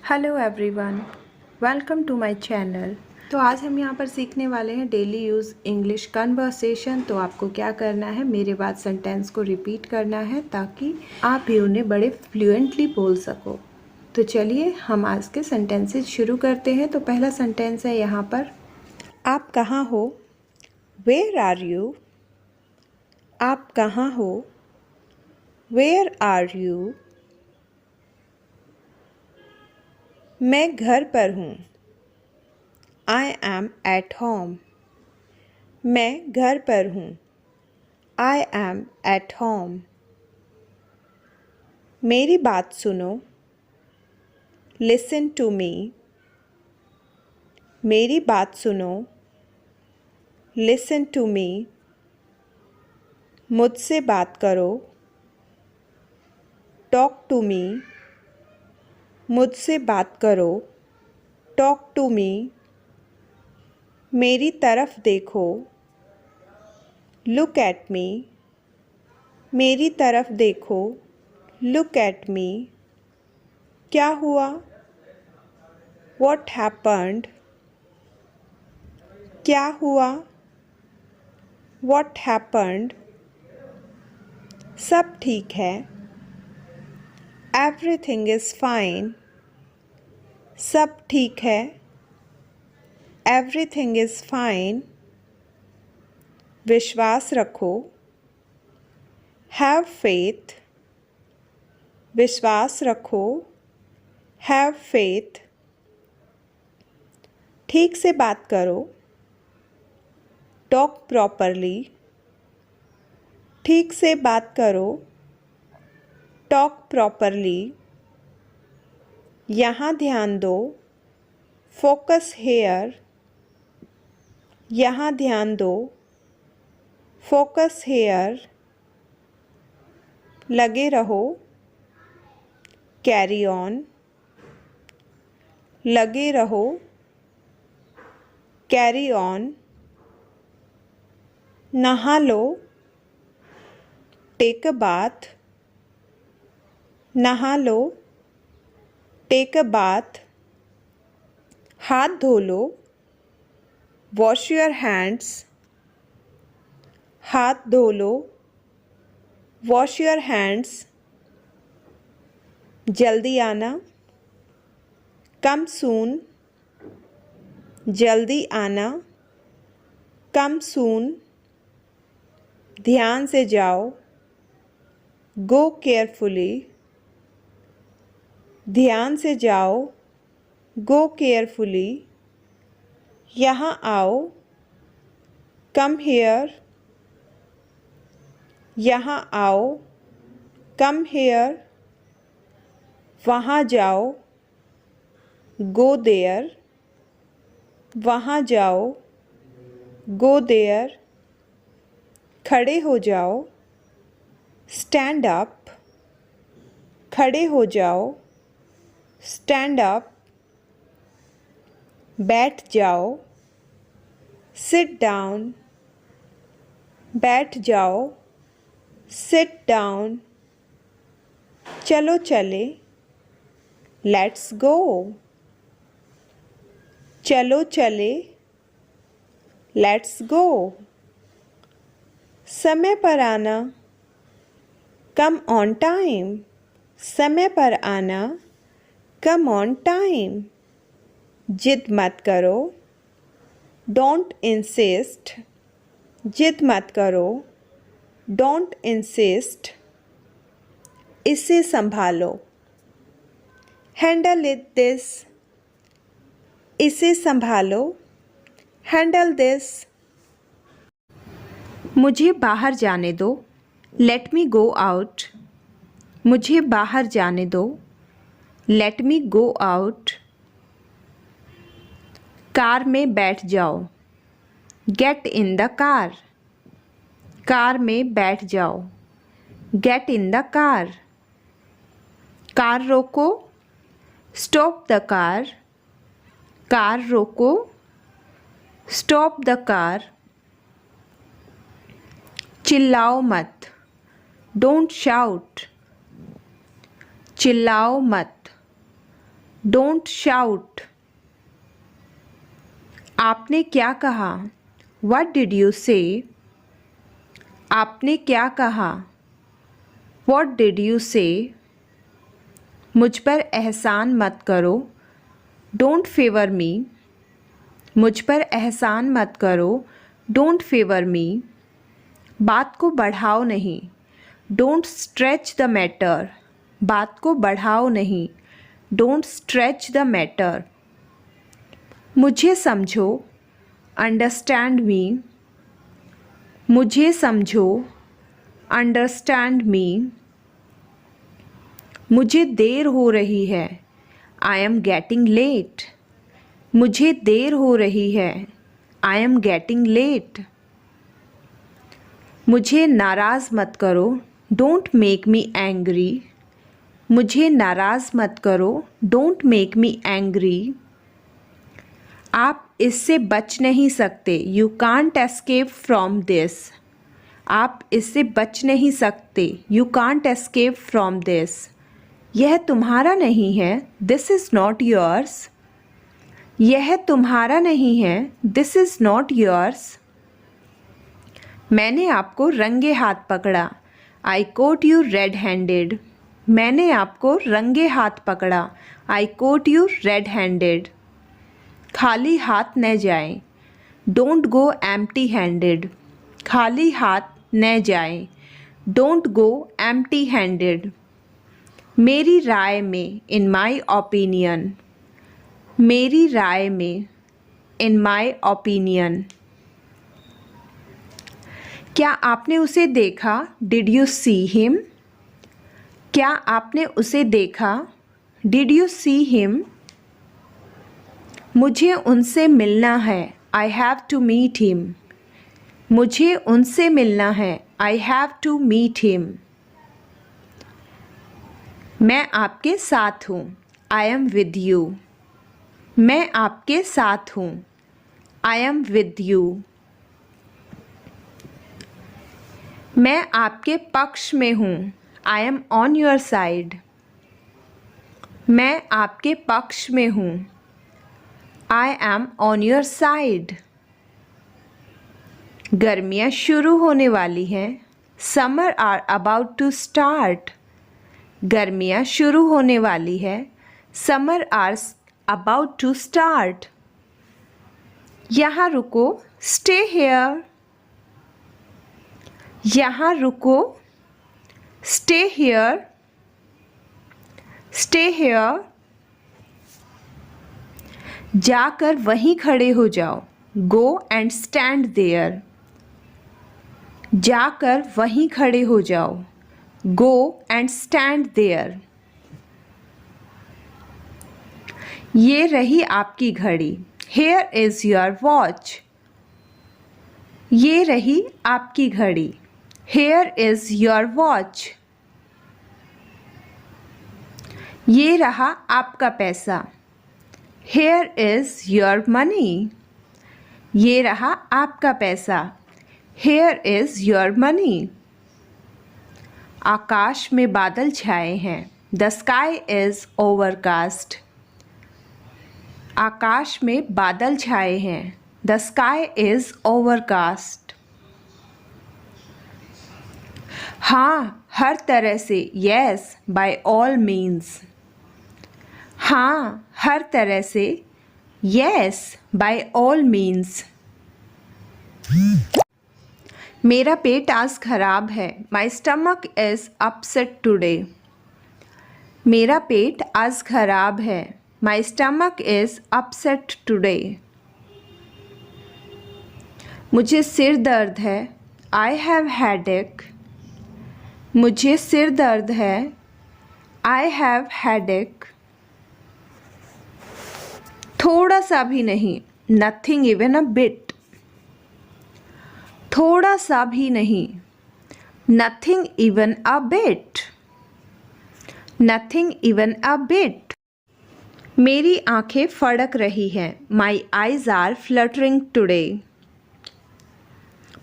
Hello everyone, welcome to my channel. तो आज हम यहाँ पर सीखने वाले हैं डेली यूज़ इंग्लिश कन्वर्सेशन। तो आपको क्या करना है, मेरे बाद सेंटेंस को रिपीट करना है ताकि आप भी उन्हें बड़े फ्लुएंटली बोल सको। तो चलिए हम आज के सेंटेंसेस शुरू करते हैं। तो पहला सेंटेंस है यहाँ पर, आप कहाँ हो? Where are you? आप कहाँ हो? Where are you? मैं घर पर हूँ। I am at home. मैं घर पर हूँ। I am at home. मेरी बात सुनो। Listen to me. मेरी बात सुनो। Listen to me. मुझसे बात करो। Talk to me. मुझसे बात करो। Talk to me. मेरी तरफ देखो। Look at me. मेरी तरफ देखो। Look at me. क्या हुआ? What happened? क्या हुआ? What happened? सब ठीक है। Everything is fine. सब ठीक है। Everything is fine. विश्वास रखो। Have faith. विश्वास रखो। Have faith. ठीक से बात करो। Talk properly. ठीक से बात करो। Talk properly. यहाँ ध्यान दो। Focus here. यहाँ ध्यान दो। Focus here. लगे रहो। Carry on. लगे रहो। Carry on. नहा लो। Take a bath. नहा लो। Take a bath. हाथ धो लो। Wash your hands. हाथ धो लो। Wash your hands. जल्दी आना। Come soon. जल्दी आना। Come soon. ध्यान से जाओ। Go carefully. ध्यान से जाओ। Go carefully. यहाँ आओ। Come here. यहाँ आओ। Come here. वहाँ जाओ। Go there. वहाँ जाओ। Go there. खड़े हो जाओ। Stand up. खड़े हो जाओ। Stand up. बैठ जाओ। Sit down. बैठ जाओ। Sit down. चलो चले। Let's go. चलो चले। Let's go. समय पर आना। Come on time. समय पर आना। Come on time. जिद मत करो। Don't insist. जिद मत करो। Don't insist. इसे संभालो। Handle it this. इसे संभालो। Handle this. मुझे बाहर जाने दो। Let me go out. मुझे बाहर जाने दो। Let me go out. Car में बैठ जाओ। Get in the car. Car में बैठ जाओ। Get in the car. Car रोको। Stop the car. कार रोको। Stop the car. चिल्लाओ मत। Don't shout. चिल्लाओ मत। Don't shout. आपने क्या कहा? व्हाट डिड यू से? आपने क्या कहा? व्हाट डिड यू से? मुझ पर एहसान मत करो। Don't favour me. मुझ पर एहसान मत करो। Don't favour me. बात को बढ़ाओ नहीं। Don't stretch the matter. बात को बढ़ाओ नहीं। Don't stretch the matter. मुझे समझो। Understand me. मुझे समझो। Understand me. मुझे देर हो रही है। I am getting late. मुझे देर हो रही है। I am getting late. मुझे नाराज़ मत करो। Don't make me angry. मुझे नाराज़ मत करो। Don't make me angry. आप इससे बच नहीं सकते। You can't escape from this. आप इससे बच नहीं सकते। You can't escape from this. यह तुम्हारा नहीं है। This is not yours. यह तुम्हारा नहीं है। This is not yours. मैंने आपको रंगे हाथ पकड़ा। I quote you read handed. मैंने आपको रंगे हाथ पकड़ा। I quote you read handed. खाली हाथ न जाएं। Don't go empty handed. खाली हाथ न जाएं। Don't go empty handed. मेरी राय में, इन माई ओपिनियन। मेरी राय में, इन माई ओपिनियन। क्या आपने उसे देखा? Did you see him? क्या आपने उसे देखा? Did you see him? मुझे उनसे मिलना है। I have to meet him. मुझे उनसे मिलना है। I have to meet him. मैं आपके साथ हूँ। I am with you. मैं आपके साथ हूँ। I am with you. मैं आपके पक्ष में हूँ। I am on your side. मैं आपके पक्ष में हूँ। I am on your side. गर्मियाँ शुरू होने वाली हैं। Summer are about to start. गर्मियाँ शुरू होने वाली है। Summer are about to start. यहाँ रुको। Stay here. यहाँ रुको। Stay here. Stay here. जाकर वहीं खड़े हो जाओ। Go and stand there. जाकर वहीं खड़े हो जाओ। Go and stand there. ये रही आपकी घड़ी। Here is your watch. ये रही आपकी घड़ी। Here is your watch. ये रहा आपका पैसा। Here is your money. ये रहा आपका पैसा। Here is your money. आकाश में बादल छाए हैं। The sky is overcast. आकाश में बादल छाए हैं। The sky is overcast. हाँ, हर तरह से। Yes, by all means. हाँ, हर तरह से। Yes, by all means. मेरा पेट आज खराब है। My stomach is upset today. मेरा पेट आज खराब है। My stomach is upset today. मुझे सिर दर्द है। I have headache. मुझे सिर दर्द है। I have headache. थोड़ा सा भी नहीं। Nothing even a bit. थोड़ा सा भी नहीं। Nothing even a bit. Nothing even a bit. मेरी आंखें फड़क रही हैं। My eyes are fluttering today.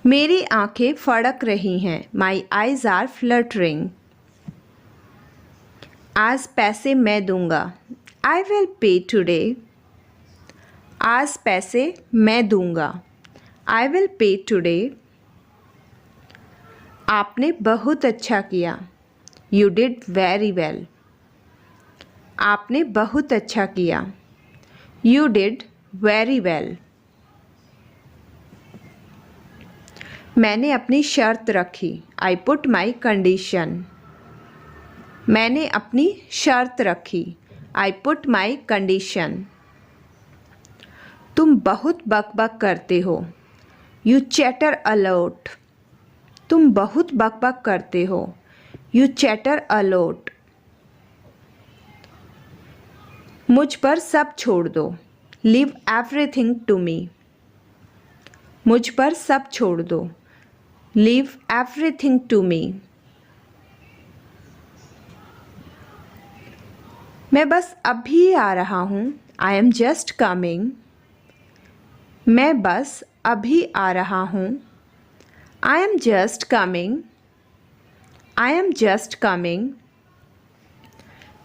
मेरी आंखें फड़क रही हैं। My eyes are fluttering. आज पैसे मैं दूंगा। I will pay today. आज पैसे मैं दूंगा. I will pay today. आपने बहुत अच्छा किया. You did very well. आपने बहुत अच्छा किया. You did very well. मैंने अपनी शर्त रखी. I put my condition. मैंने अपनी शर्त रखी. I put my condition. तुम बहुत बकबक करते हो. You chatter a lot. तुम बहुत बकबक करते हो. You chatter a lot. मुझ पर सब छोड़ दो. Leave everything to me. मुझ पर सब छोड़ दो. Leave everything to me. मैं बस अभी आ रहा हूँ. I am just coming. मैं बस अभी आ रहा हूँ. I am just coming. I am just coming.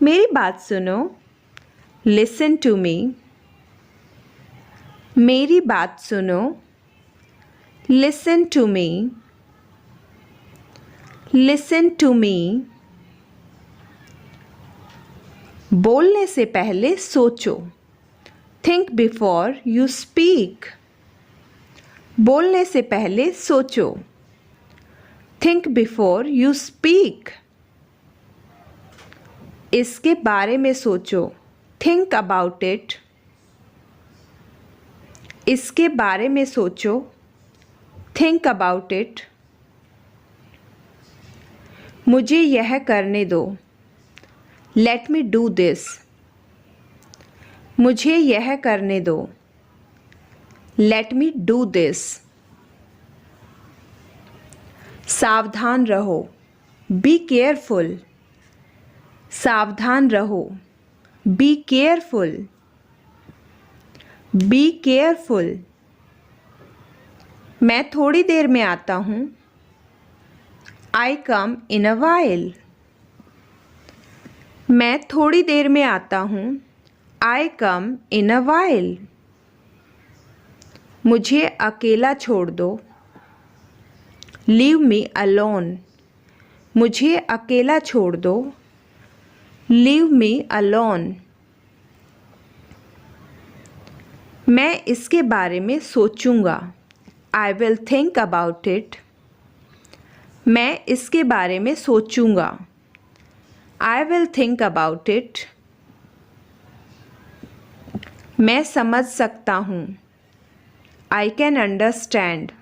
मेरी बात सुनो. Listen to me. मेरी बात सुनो. Listen to me. Listen to me. बोलने से पहले सोचो. Think before you speak. बोलने से पहले सोचो. Think before you speak. इसके बारे में सोचो. Think about it. इसके बारे में सोचो. Think about it. मुझे यह करने दो. Let me do this. मुझे यह करने दो. Let me do this. सावधान रहो. Be careful. सावधान रहो. Be careful. Be careful. मैं थोड़ी देर में आता हूँ. I come in a while. मैं थोड़ी देर में आता हूँ. I come in a while. मुझे अकेला छोड़ दो. Leave me alone. मुझे अकेला छोड़ दो. Leave me alone. मैं इसके बारे में सोचूंगा. I will think about it. मैं इसके बारे में सोचूंगा. I will think about it. मैं समझ सकता हूँ. I can understand.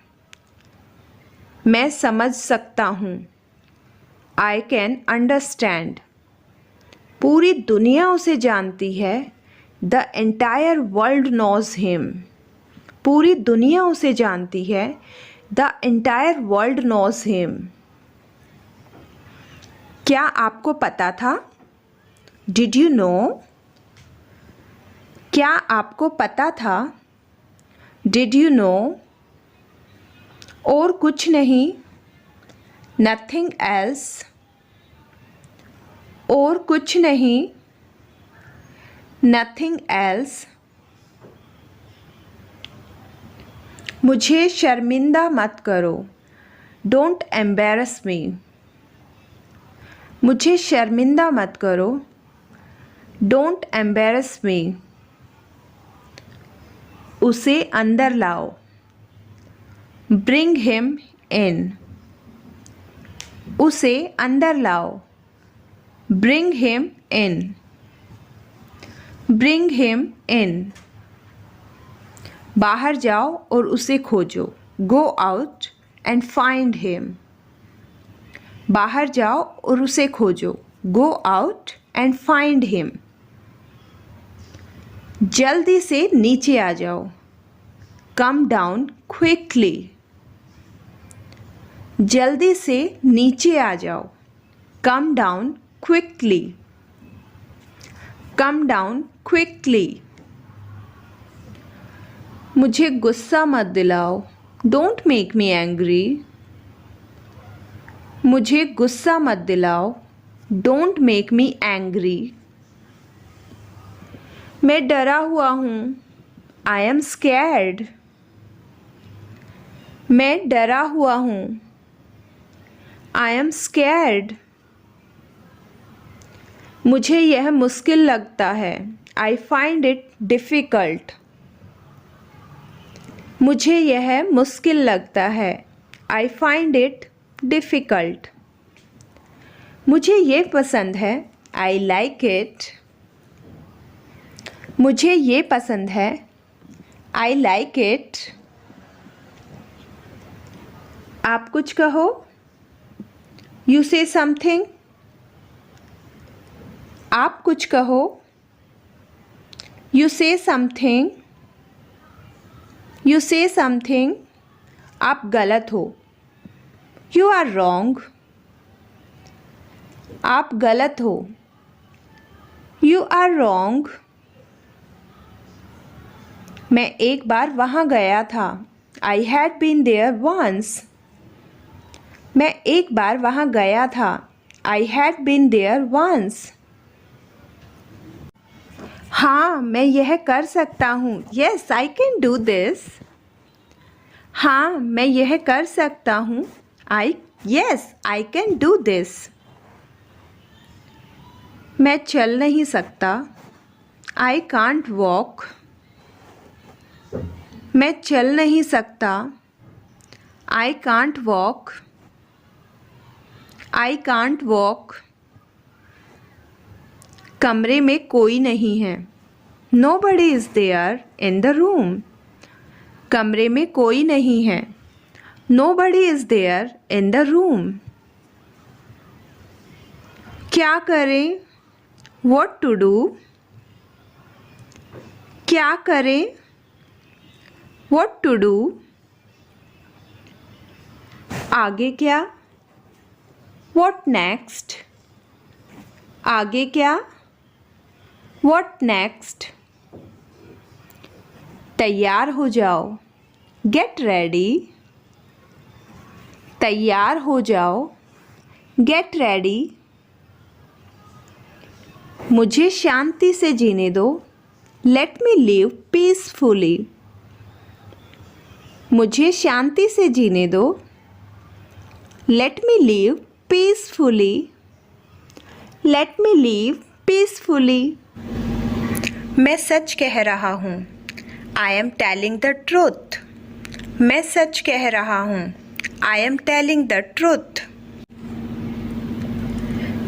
मैं समझ सकता हूँ. I can understand. पूरी दुनिया उसे जानती है. The entire world knows him. पूरी दुनिया उसे जानती है. The entire world knows him. क्या आपको पता था? Did you know? क्या आपको पता था? Did you know? और कुछ नहीं. Nothing else. और कुछ नहीं. Nothing else. मुझे शर्मिंदा मत करो. Don't embarrass me. मुझे शर्मिंदा मत करो. Don't embarrass me. उसे अंदर लाओ. Bring him in. उसे अंदर लाओ. Bring him in. Bring him in. बाहर जाओ और उसे खोजो. Go out and find him. बाहर जाओ और उसे खोजो. Go out and find him. जल्दी से नीचे आ जाओ. Come down quickly. जल्दी से नीचे आ जाओ. Come down quickly. Come down quickly. मुझे गुस्सा मत दिलाओ. Don't make me angry. मुझे गुस्सा मत दिलाओ. Don't make me angry. मैं डरा हुआ हूँ। I am scared. मैं डरा हुआ हूँ। I am scared. मुझे यह मुश्किल लगता है। I find it difficult. मुझे यह मुश्किल लगता है। I find it difficult. मुझे ये पसंद है। I like it. मुझे ये पसंद है। I like it. आप कुछ कहो। यू से समथिंग। आप कुछ कहो। यू से समथिंग। यू से समथिंग। आप गलत हो। You are wrong. आप गलत हो। You are wrong. मैं एक बार वहाँ गया था। I had been there once. मैं एक बार वहाँ गया था। I had been there once. हाँ, मैं यह कर सकता हूँ। Yes I can do this. हाँ, मैं यह कर सकता हूँ। Yes I can do this. मैं चल नहीं सकता। I can't walk. मैं चल नहीं सकता। I can't walk. I can't walk. कमरे में कोई नहीं है। Nobody is there in the room. कमरे में कोई नहीं है। Nobody is there in the room. क्या करें? What to do? क्या करें? What to do? आगे क्या? What next? आगे क्या? What next? तैयार हो जाओ। Get ready. तैयार हो जाओ। Get ready. मुझे शांति से जीने दो। Let me live peacefully. मुझे शांति से जीने दो। Let me live peacefully. Let me live peacefully. मैं सच कह रहा हूँ। I am telling the truth. मैं सच कह रहा हूँ। I am telling the truth.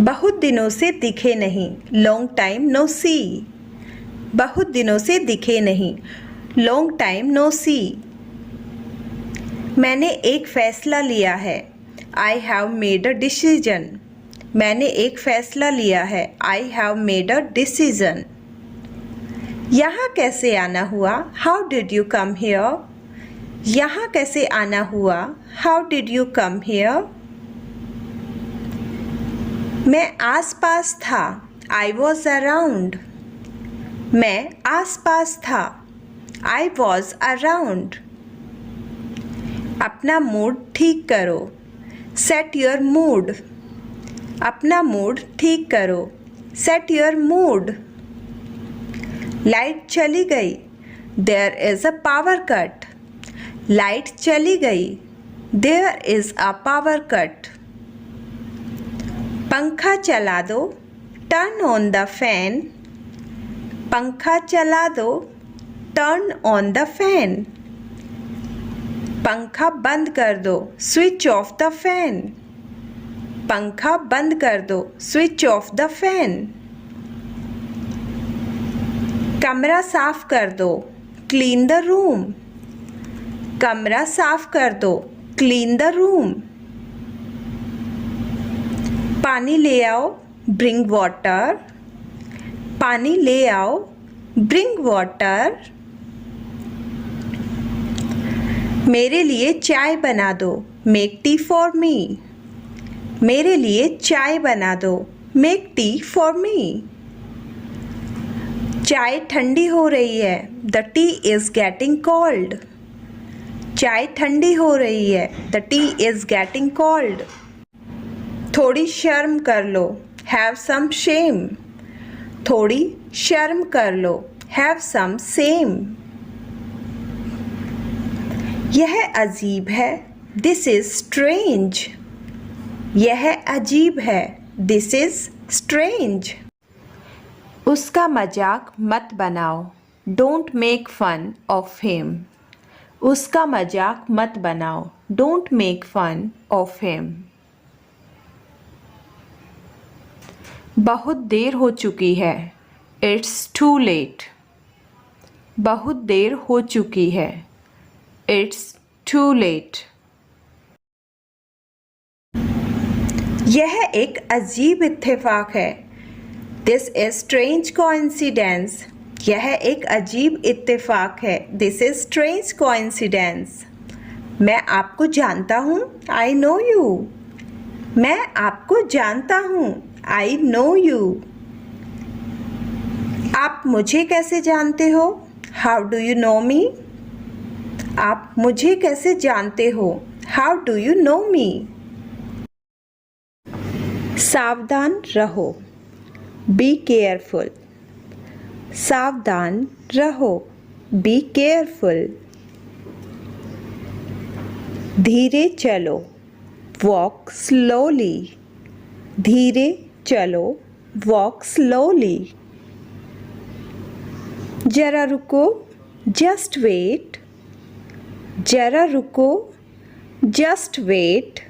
बहुत दिनों से दिखे नहीं। Long time no see. बहुत दिनों से दिखे नहीं। Long time no see. मैंने एक फ़ैसला लिया है। I have made a decision. मैंने एक फ़ैसला लिया है। I have made a decision. यहाँ कैसे आना हुआ? How did you come here? यहाँ कैसे आना हुआ? How did you come here? मैं आसपास था। I was around. मैं आसपास था। I was around. अपना मूड ठीक करो। Set your mood. अपना मूड ठीक करो। Set your mood. लाइट चली गई। There is a power cut. Light चली गई। There is a power cut. पंखा चला दो। Turn on the fan. पंखा चला दो। Turn on the fan. पंखा बंद कर दो। Switch off the fan. पंखा बंद कर दो। Switch off the fan. कमरा साफ कर दो। Clean the room. कमरा साफ कर दो। Clean the room. पानी ले आओ। Bring water. पानी ले आओ। Bring water. मेरे लिए चाय बना दो। Make tea for me. मेरे लिए चाय बना दो। Make tea for me. चाय ठंडी हो रही है। The tea is getting cold. चाय ठंडी हो रही है। The tea is getting cold. थोड़ी शर्म कर लो। Have some shame. थोड़ी शर्म कर लो। have some same. यह अजीब है, this is strange. यह अजीब है, this is strange. उसका मजाक मत बनाओ, don't make fun of him. उसका मजाक मत बनाओ, don't make fun of him. बहुत देर हो चुकी है, it's too late. बहुत देर हो चुकी है, it's too late. यह एक अजीब इत्तेफाक है, this is strange coincidence. यह एक अजीब इत्तेफाक है, this is strange coincidence. मैं आपको जानता हूँ, I know you. मैं आपको जानता हूँ, I know you. आप मुझे कैसे जानते हो? How do you know me? आप मुझे कैसे जानते हो? How do you know me? सावधान रहो, be careful. सावधान रहो, be careful. धीरे चलो, walk slowly. धीरे चलो, walk slowly. जरा रुको, just wait. जरा रुको, just wait.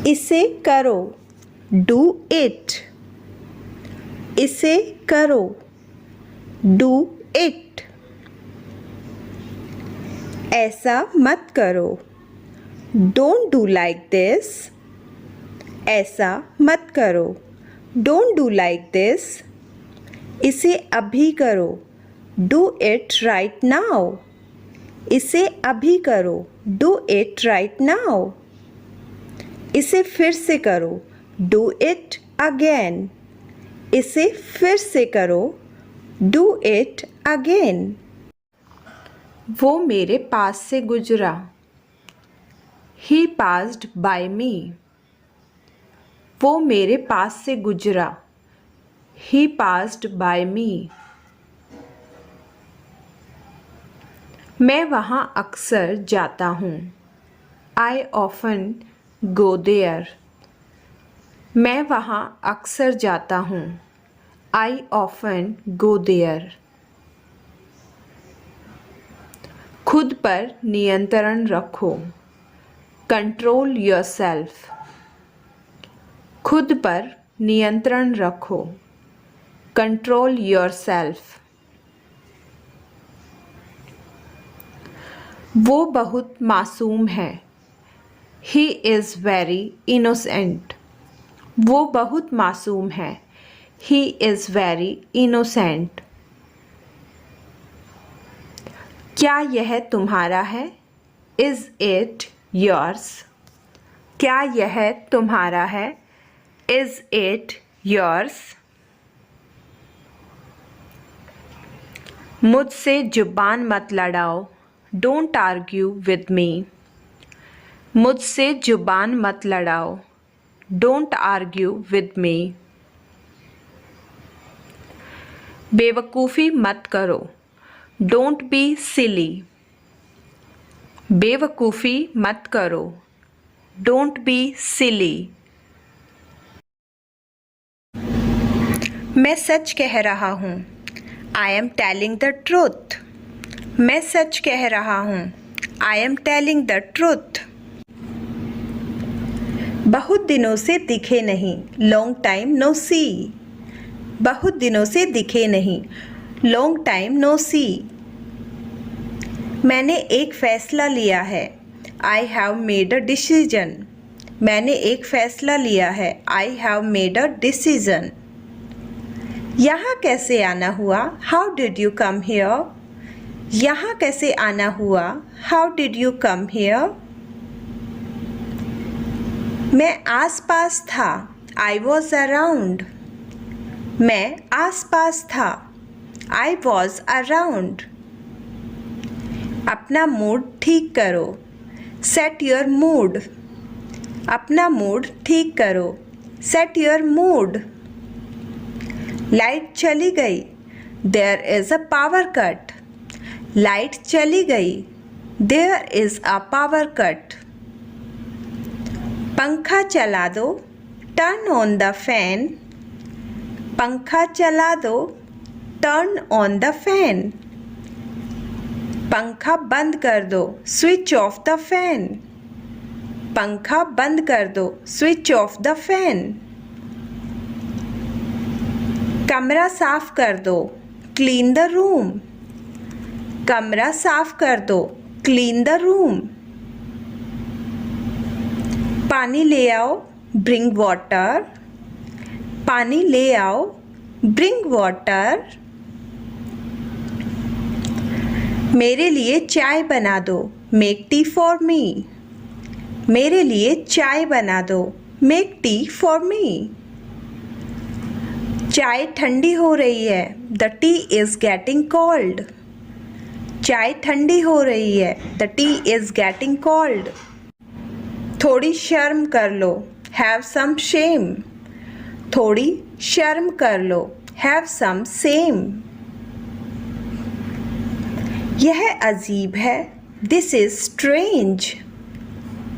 इसे करो, do it. इसे करो, do it. ऐसा मत करो, don't do like this. ऐसा मत करो, don't do like this. इसे अभी करो, do it right now. इसे अभी करो, do it right now. इसे फिर से करो, do it again. इसे फिर से करो, do it again. वो मेरे पास से गुजरा, he passed by me. वो मेरे पास से गुजरा, he passed by me. मैं वहाँ अक्सर जाता हूँ, I often go there. मैं वहाँ अक्सर जाता हूँ, I often go there. खुद पर नियंत्रण रखो, control yourself. खुद पर नियंत्रण रखो, control yourself. वो बहुत मासूम है, he is very innocent. वो बहुत मासूम है, he is very innocent. क्या यह तुम्हारा है? Is it yours? क्या यह तुम्हारा है? Is it yours? मुझसे जुबान मत लड़ाओ, don't argue with me. मुझसे जुबान मत लड़ाओ, don't argue with me. बेवकूफ़ी मत करो, don't be silly. बेवकूफ़ी मत करो, don't be silly. मैं सच कह रहा हूँ, I am telling the truth. मैं सच कह रहा हूँ, I am telling the truth. बहुत दिनों से दिखे नहीं, long time no see. बहुत दिनों से दिखे नहीं, long time no see. मैंने एक फ़ैसला लिया है, I have made a decision. मैंने एक फ़ैसला लिया है, I have made a decision. यहाँ कैसे आना हुआ? How did you come here? यहाँ कैसे आना हुआ? How did you come here? मैं आसपास था, I was around. मैं आसपास था, I was around. अपना मूड ठीक करो, set your mood. अपना मूड ठीक करो, set your mood. लाइट चली गई, there is a power cut. Light चली गई, there is a power cut. पंखा चला दो, टर्न ऑन द फैन। पंखा चला दो, टर्न ऑन द फैन। पंखा बंद कर दो, स्विच ऑफ द फैन। पंखा बंद कर दो, स्विच ऑफ द फैन। कमरा साफ कर दो, क्लीन द रूम। कमरा साफ कर दो, क्लीन द रूम। पानी ले आओ, ब्रिंग वाटर। पानी ले आओ, ब्रिंग वाटर। मेरे लिए चाय बना दो, मेक टी फॉर मी। मेरे लिए चाय बना दो, मेक टी फॉर मी। चाय ठंडी हो रही है, the T is getting cold. चाय ठंडी हो रही है, the T is getting cold. थोड़ी शर्म कर लो, हैव सम शेम। थोड़ी शर्म कर लो, हैव सम सेम। यह अजीब है, दिस इज स्ट्रेंज।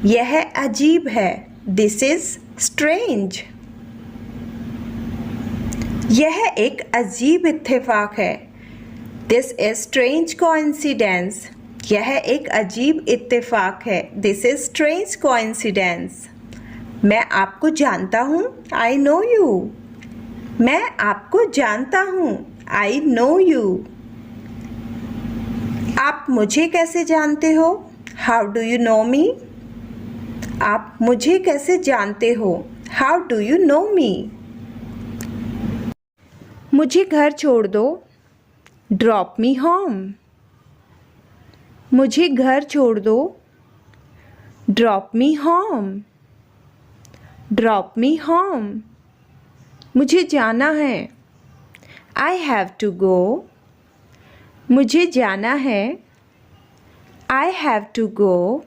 यह अजीब है, दिस इज स्ट्रेंज। यह एक अजीब इत्तेफाक है, दिस इज स्ट्रेंज कोइंसिडेंस। यह एक अजीब इत्तेफाक है, दिस इज स्ट्रेंज कोइंसिडेंस। मैं आपको जानता हूँ, आई नो यू। मैं आपको जानता हूँ, आई नो यू। आप मुझे कैसे जानते हो, हाउ डू यू नो मी। आप मुझे कैसे जानते हो, हाउ डू यू नो मी। मुझे घर छोड़ दो, ड्रॉप मी होम। मुझे घर छोड़ दो, drop me home. Drop me home. मुझे जाना है, आई हैव टू गो। मुझे जाना है, आई हैव टू गो।